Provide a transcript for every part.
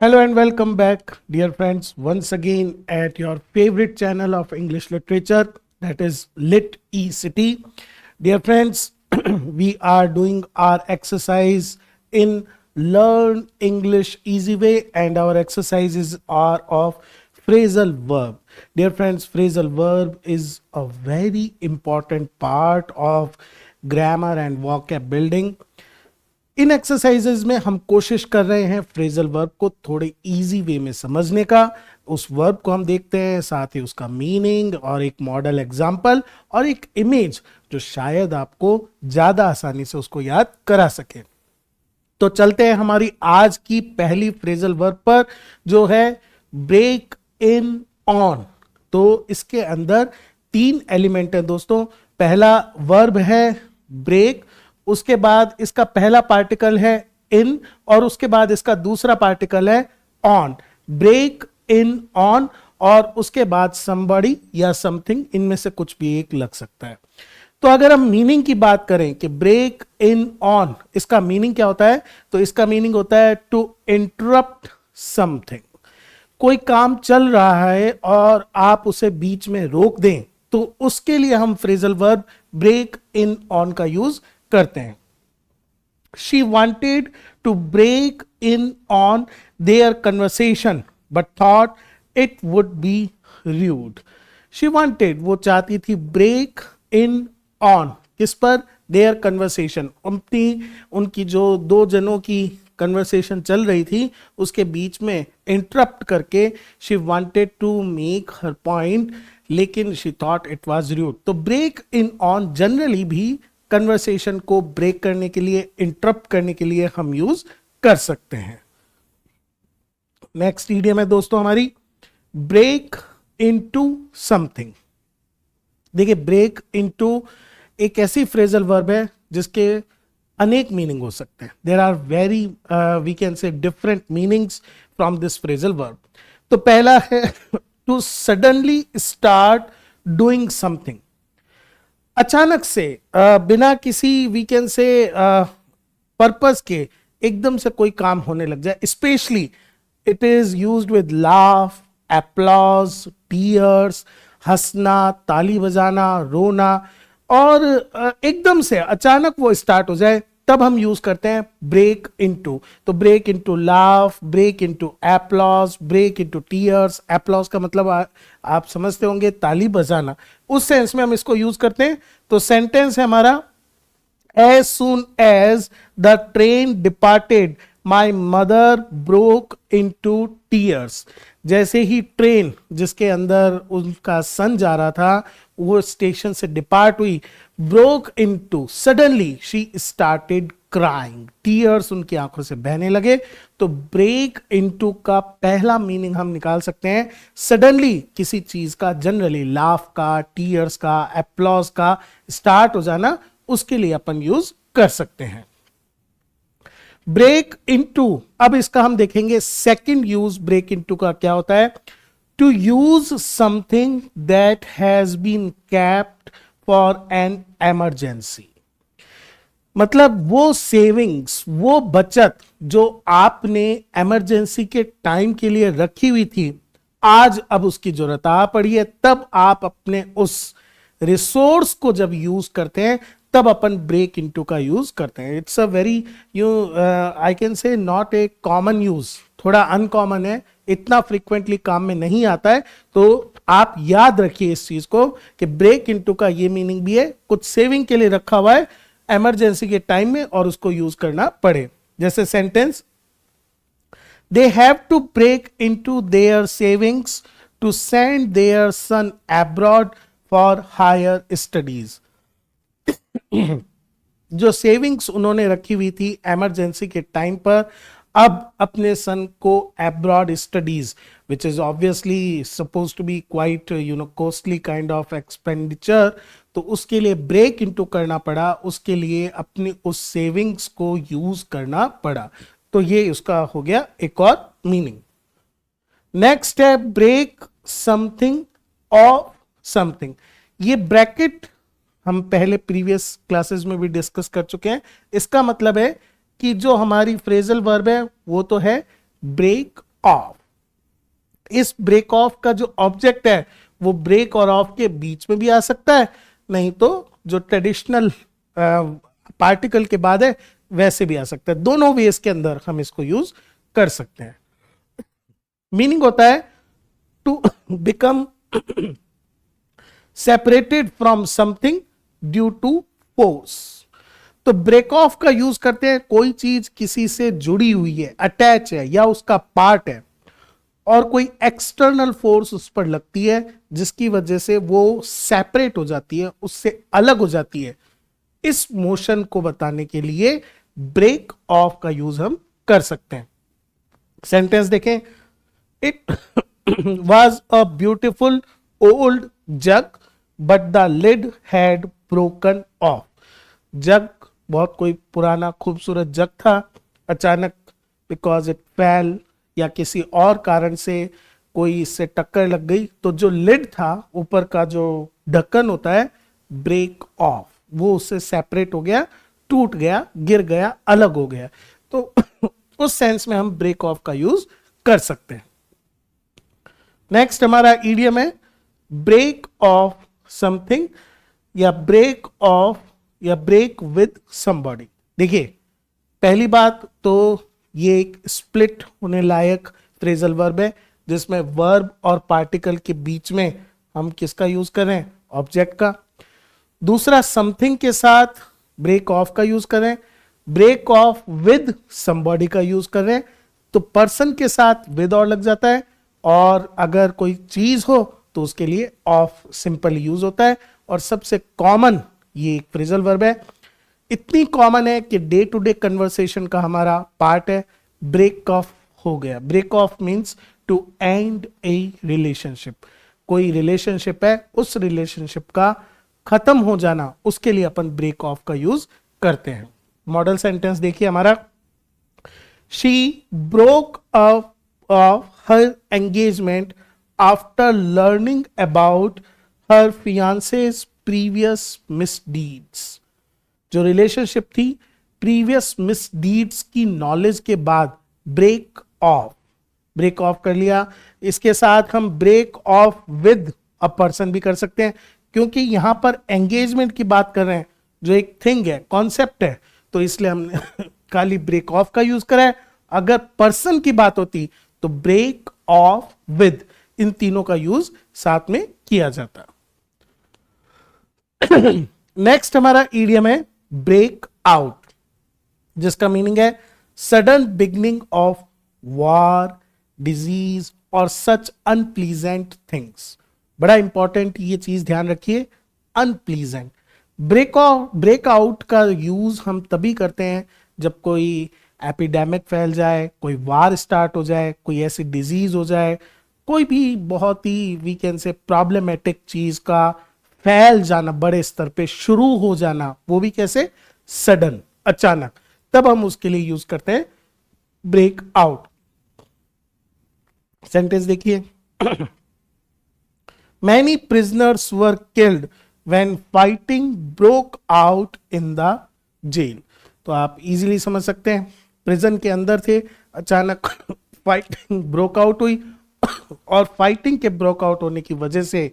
Hello and welcome back, dear friends, once again at your favorite channel of English literature, that is Lit E City. Dear friends, we are doing our exercise in Learn English Easy Way, and our exercises are of phrasal verb. Dear friends, phrasal verb is a very important part of grammar and vocab building. In exercises में हम कोशिश कर रहे हैं phrasal verb को थोड़े easy way में समझने का। उस वर्ब को हम देखते हैं, साथ ही उसका मीनिंग और एक मॉडल एग्जांपल और एक इमेज जो शायद आपको ज्यादा आसानी से उसको याद करा सके। तो चलते हैं हमारी आज की पहली फ्रेजल वर्ब पर, जो है ब्रेक इन ऑन। तो इसके अंदर तीन एलिमेंट है दोस्तों। पहला वर्ब है ब्रेक, उसके बाद इसका पहला पार्टिकल है इन और उसके बाद इसका दूसरा पार्टिकल है ऑन। ब्रेक इन ऑन और उसके बाद somebody या समथिंग, इनमें से कुछ भी एक लग सकता है। तो अगर हम मीनिंग की बात करें कि ब्रेक इन ऑन, इसका मीनिंग क्या होता है, तो इसका मीनिंग होता है टू इंटरप्ट समथिंग। कोई काम चल रहा है और आप उसे बीच में रोक दें, तो उसके लिए हम phrasal verb break in on का यूज करते हैं। She wanted to break in on their conversation but thought it would be rude. She wanted, वो चाहती थी, break in on, किस पर, their conversation, उनकी जो दो जनों की कन्वर्सेशन चल रही थी उसके बीच में इंटरप्ट करके she wanted to make her point, लेकिन she thought it was rude। तो break in on जनरली भी कन्वर्सेशन को ब्रेक करने के लिए, इंटरप्ट करने के लिए हम यूज कर सकते हैं। नेक्स्ट इडियम है दोस्तों हमारी ब्रेक इनटू समथिंग। देखिए, ब्रेक इनटू एक ऐसी फ्रेजल वर्ब है जिसके अनेक मीनिंग हो सकते हैं। There are very we can say different meanings from this phrasal verb. तो पहला है to suddenly start doing something. अचानक से बिना किसी वी कैन से पर्पस के एकदम से कोई काम होने लग जाए। Specially it is used with laugh, applause, tears, हंसना, ताली बजाना, रोना, और एकदम से अचानक वो स्टार्ट हो जाए, तब हम यूज करते हैं ब्रेक इनटू। तो break into laugh, break into applause, break into tears. Applause का मतलब आप समझते होंगे ताली बजाना, उस सेंस में हम इसको यूज करते हैं। तो सेंटेंस है हमारा as soon as the train departed my mother broke into tears. जैसे ही ट्रेन जिसके अंदर उनका सन जा रहा था वो स्टेशन से डिपार्ट हुई, broke into, suddenly she started crying, tears उनकी आंखों से बहने लगे। तो ब्रेक इनटू का पहला मीनिंग हम निकाल सकते हैं सडनली किसी चीज का, जनरली लाफ का, टीयर्स का, एप्लॉज का स्टार्ट हो जाना, उसके लिए अपन यूज कर सकते हैं ब्रेक इनटू। अब इसका हम देखेंगे सेकंड यूज ब्रेक इनटू का क्या होता है। To use something that has been kept for an emergency. मतलब वो सेविंग्स, वो बचत जो आपने इमरजेंसी के टाइम के लिए रखी हुई थी, आज अब उसकी जरूरत आ पड़ी है, तब आप अपने उस रिसोर्स को जब यूज करते हैं तब अपन ब्रेक इनटू का यूज करते हैं। It's a very I can say not a common use, थोड़ा अनकॉमन है, इतना फ्रीक्वेंटली काम में नहीं आता है। तो आप याद रखिए इस चीज को कि ब्रेक इनटू का ये मीनिंग भी है, कुछ सेविंग के लिए रखा हुआ है इमरजेंसी के टाइम में और उसको यूज करना पड़े। जैसे sentence, they have to break into their savings to send their son abroad for higher studies. जो सेविंग्स उन्होंने रखी हुई थी इमरजेंसी के टाइम पर, अब अपने सन को abroad studies, which is obviously suppose to be quite costly kind of expenditure, तो उसके लिए ब्रेक इनटू करना पड़ा, उसके लिए अपनी उस सेविंग्स को यूज करना पड़ा। तो ये उसका हो गया एक और मीनिंग। नेक्स्ट है ब्रेक समथिंग ऑफ समथिंग। ये ब्रैकेट हम पहले प्रीवियस क्लासेस में भी डिस्कस कर चुके हैं। इसका मतलब है कि जो हमारी फ्रेजल वर्ब है वो तो है ब्रेक ऑफ। इस ब्रेक ऑफ का जो ऑब्जेक्ट है वो ब्रेक और ऑफ के बीच में भी आ सकता है, नहीं तो जो ट्रेडिशनल पार्टिकल के बाद है वैसे भी आ सकता है। दोनों वेज के अंदर हम इसको यूज कर सकते हैं। मीनिंग होता है to become separated from something due to force. तो ब्रेक ऑफ का यूज करते हैं कोई चीज किसी से जुड़ी हुई है, अटैच है या उसका पार्ट है, और कोई एक्सटर्नल फोर्स उस पर लगती है जिसकी वजह से वो सेपरेट हो जाती है, उससे अलग हो जाती है। इस मोशन को बताने के लिए ब्रेक ऑफ का यूज हम कर सकते हैं। सेंटेंस देखें, it was a beautiful old jug but the lid had broken off. Jug बहुत कोई पुराना खूबसूरत जग था, अचानक बिकॉज इट फेल या किसी और कारण से कोई इससे टक्कर लग गई, तो जो लिड था, ऊपर का जो ढक्कन होता है, ब्रेक ऑफ, वो उससे सेपरेट हो गया, टूट गया, गिर गया, अलग हो गया। तो उस सेंस में हम ब्रेक ऑफ का यूज कर सकते हैं। नेक्स्ट हमारा इडियम है ब्रेक ऑफ समथिंग या ब्रेक ऑफ या ब्रेक विद समबॉडी। देखिए, पहली बात तो ये एक स्प्लिट होने लायक फ्रेजल वर्ब है जिसमें वर्ब और पार्टिकल के बीच में हम किसका यूज कर रहे हैं, ऑब्जेक्ट का। दूसरा, समथिंग के साथ ब्रेक ऑफ का यूज कर रहे हैं, ब्रेक ऑफ विद समबॉडी का यूज कर रहे हैं, तो पर्सन के साथ विद और लग जाता है, और अगर कोई चीज हो तो उसके लिए ऑफ सिंपल यूज होता है। और सबसे कॉमन ये एक फ्रेजल वर्ब है, इतनी कॉमन है कि डे टू डे कन्वर्सेशन का हमारा पार्ट है। ब्रेक ऑफ हो गया, break off means to end a relationship. कोई रिलेशनशिप है, उस रिलेशनशिप का खत्म हो जाना, उसके लिए अपन ब्रेक ऑफ का यूज करते हैं। मॉडल सेंटेंस देखिए हमारा, she broke up her engagement after learning about her fiance's previous misdeeds। जो रिलेशनशिप थी, प्रीवियस मिसडीड्स की नॉलेज के बाद ब्रेक ऑफ कर लिया। इसके साथ हम break off with a person भी कर सकते हैं, क्योंकि यहां पर एंगेजमेंट की बात कर रहे हैं, जो एक थिंग है, कॉन्सेप्ट है, तो इसलिए हमने खाली ब्रेक ऑफ का यूज करा है। अगर पर्सन की बात होती तो ब्रेक ऑफ विद, इन तीनों का यूज साथ में किया जाता। नेक्स्ट हमारा इडियम है ब्रेक आउट, जिसका मीनिंग है sudden beginning of war, disease और सच अनप्लीजेंट थिंग्स। बड़ा इंपॉर्टेंट ये चीज ध्यान रखिए, अनप्लीजेंट। ब्रेक आउट का यूज हम तभी करते हैं जब कोई एपिडेमिक फैल जाए, कोई वार स्टार्ट हो जाए, कोई ऐसी डिजीज हो जाए, कोई भी बहुत ही वी कैन से प्रॉब्लमेटिक चीज का फैल जाना, बड़े स्तर पे शुरू हो जाना, वो भी कैसे, सडन, अचानक, तब हम उसके लिए यूज करते हैं ब्रेक आउट। सेंटेंस देखिए, many prisoners were killed when fighting broke out in the jail. तो आप इजीली समझ सकते हैं, प्रिजन के अंदर थे, अचानक फाइटिंग ब्रोक आउट हुई, और फाइटिंग के ब्रोक आउट होने की वजह से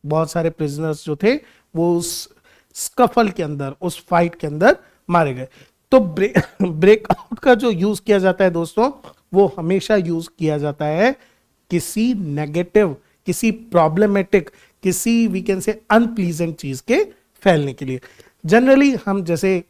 बहुत सारे प्रिजनर्स जो थे वो उस स्कफल के अंदर, उस फाइट के अंदर मारे गए। तो ब्रेक आउट का जो यूज किया जाता है दोस्तों, वो हमेशा यूज किया जाता है किसी नेगेटिव, किसी प्रॉब्लमेटिक, किसी वी कैन से अनप्लीजेंट चीज के फैलने के लिए। जनरली हम, जैसे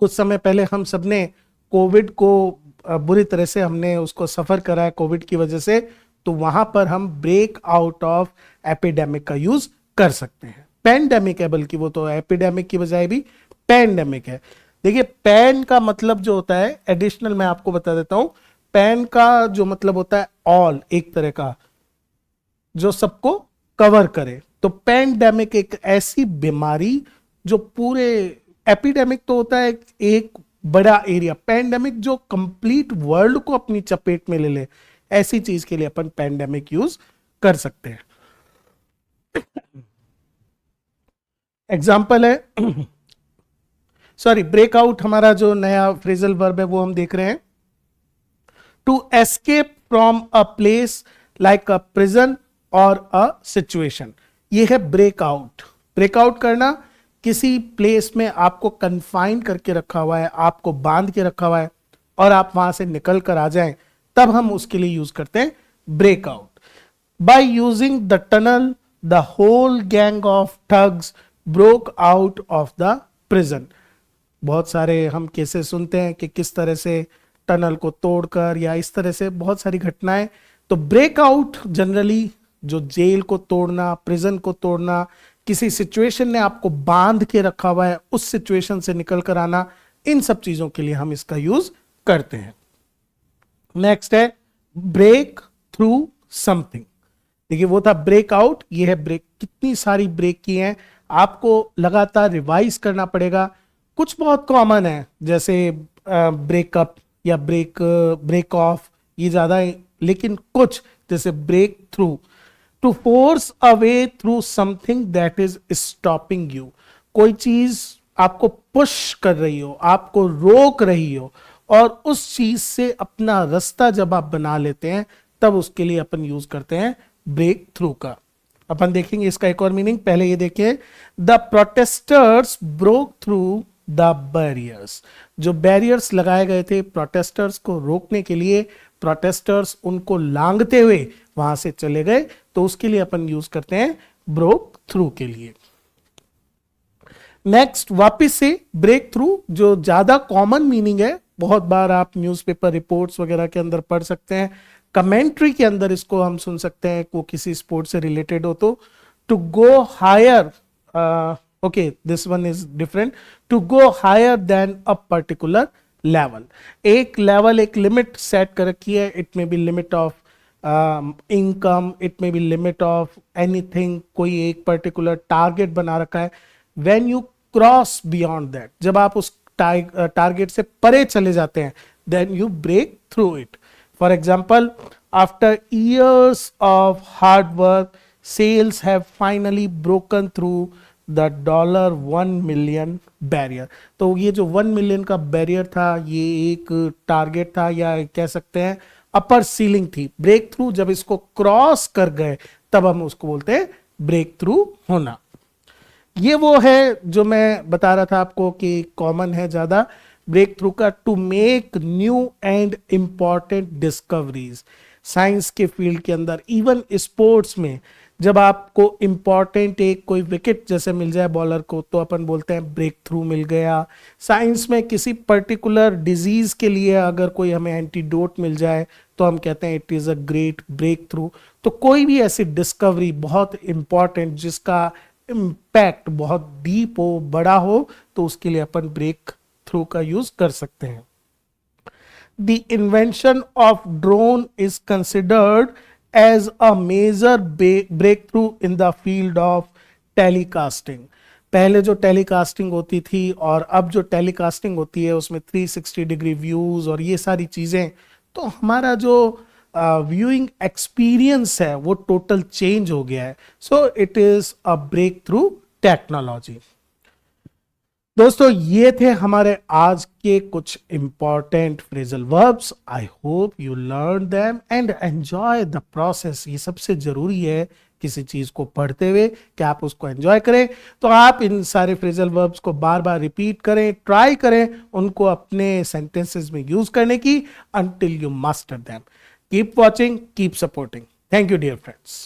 कुछ समय पहले हम सबने कोविड को बुरी तरह से हमने उसको सफर करा है कोविड की वजह से, तो वहां पर हम ब्रेक आउट ऑफ एपिडेमिक का यूज कर सकते हैं। पैंडेमिक है, बल्कि वो तो एपिडेमिक की बजाय भी पैंडेमिक है। देखिए, पैन का मतलब जो होता है, एडिशनल मैं आपको बता देता हूं, पैन का जो मतलब होता है ऑल, एक तरह का जो सबको कवर करे। तो पैंडेमिक एक ऐसी बीमारी जो पूरे, एपिडेमिक तो होता है एक बड़ा एरिया, पैंडेमिक जो कंप्लीट वर्ल्ड को अपनी चपेट में ले ले, ऐसी चीज के लिए अपन पैंडेमिक यूज कर सकते हैं। एग्जाम्पल है, सॉरी, ब्रेकआउट हमारा जो नया फ्रेजल वर्ब है वो हम देख रहे हैं। To escape from a place like a prison और अ सिचुएशन। ये है ब्रेकआउट। ब्रेकआउट करना, किसी प्लेस में आपको कन्फाइन करके रखा हुआ है, आपको बांध के रखा हुआ है और आप वहां से निकल कर आ जाएं, तब हम उसके लिए यूज करते हैं breakout. By using the tunnel the whole gang of thugs broke out of the prison. बहुत सारे हम केसेस सुनते हैं कि किस तरह से टनल को तोड़कर या इस तरह से बहुत सारी घटनाएं। तो ब्रेकआउट जनरली जो जेल को तोड़ना, प्रिजन को तोड़ना, किसी सिचुएशन ने आपको बांध के रखा हुआ है, उस सिचुएशन से निकल कर आना, इन सब चीजों के लिए हम इसका यूज करते हैं। नेक्स्ट है ब्रेक थ्रू समथिंग। देखिए वो था ब्रेकआउट, ये है ब्रेक। कितनी सारी ब्रेक की हैं, आपको लगातार रिवाइज करना पड़ेगा। कुछ बहुत कॉमन है जैसे ब्रेकअप या ब्रेक ऑफ, ये ज्यादा है, लेकिन कुछ जैसे break through, to force a way through something that is stopping you. कोई चीज आपको पुश कर रही हो, आपको रोक रही हो, और उस चीज से अपना रास्ता जब आप बना लेते हैं, तब उसके लिए अपन यूज करते हैं ब्रेक थ्रू का। अपन देखेंगे इसका एक और मीनिंग। पहले ये देखिए, the protesters broke through the barriers. जो बैरियर्स लगाए गए थे प्रोटेस्टर्स को रोकने के लिए, प्रोटेस्टर्स उनको लांघते हुए वहां से चले गए, तो उसके लिए अपन यूज करते हैं ब्रोक थ्रू के लिए। नेक्स्ट वापस से ब्रेक थ्रू, जो ज्यादा कॉमन मीनिंग है, बहुत बार आप न्यूज़पेपर रिपोर्ट्स वगैरह के अंदर पढ़ सकते हैं, कमेंट्री के अंदर इसको हम सुन सकते हैं, वो किसी स्पोर्ट से रिलेटेड हो तो। To go higher, okay this one is different, to go higher than a particular level. एक लेवल, एक लिमिट सेट कर रखी है, it may be limit of income, it may be limit of anything, कोई एक particular target बना रखा है। When you cross beyond that, जब आप उस टारगेट से परे चले जाते हैं, then you break through it. For example, after years of hard work, sales have finally broken through the $1 million barrier. तो ये जो 1 मिलियन का बैरियर था, ये एक टारगेट था, या कह सकते हैं अपर सीलिंग थी। ब्रेक थ्रू जब इसको क्रॉस कर गए, तब हम उसको बोलते हैं ब्रेक थ्रू होना। ये वो है जो मैं बता रहा था आपको कि कॉमन है ज्यादा ब्रेक थ्रू का। To make new and important discoveries. Science के फील्ड के अंदर, इवन स्पोर्ट्स में, जब आपको इंपॉर्टेंट एक कोई विकेट जैसे मिल जाए बॉलर को, तो अपन बोलते हैं ब्रेक थ्रू मिल गया। साइंस में किसी पर्टिकुलर डिजीज के लिए अगर कोई हमें एंटीडोट मिल जाए, तो हम कहते हैं it is a great breakthrough. तो कोई भी ऐसी डिस्कवरी बहुत इंपॉर्टेंट, जिसका इम्पैक्ट बहुत डीप हो, बड़ा हो, तो उसके लिए अपन ब्रेक थ्रू का यूज कर सकते हैं। The invention of drone is considered as a major breakthrough in the field of telecasting। पहले जो टेलीकास्टिंग होती थी और अब जो टेलीकास्टिंग होती है, उसमें 360 डिग्री व्यूज और ये सारी चीजें, तो हमारा जो व्यूइंग एक्सपीरियंस है वो टोटल चेंज हो गया है। So it is a breakthrough technology. दोस्तों ये थे हमारे आज के कुछ important phrasal verbs. I hope you learn them and enjoy the process. ये सबसे जरूरी है किसी चीज को पढ़ते हुए कि आप उसको एंजॉय करें। तो आप इन सारे फ्रेजल वर्ब्स को बार बार रिपीट करें, ट्राई करें उनको अपने सेंटेंसेस में यूज करने की, until you master them. Keep watching, keep supporting. Thank you, dear friends.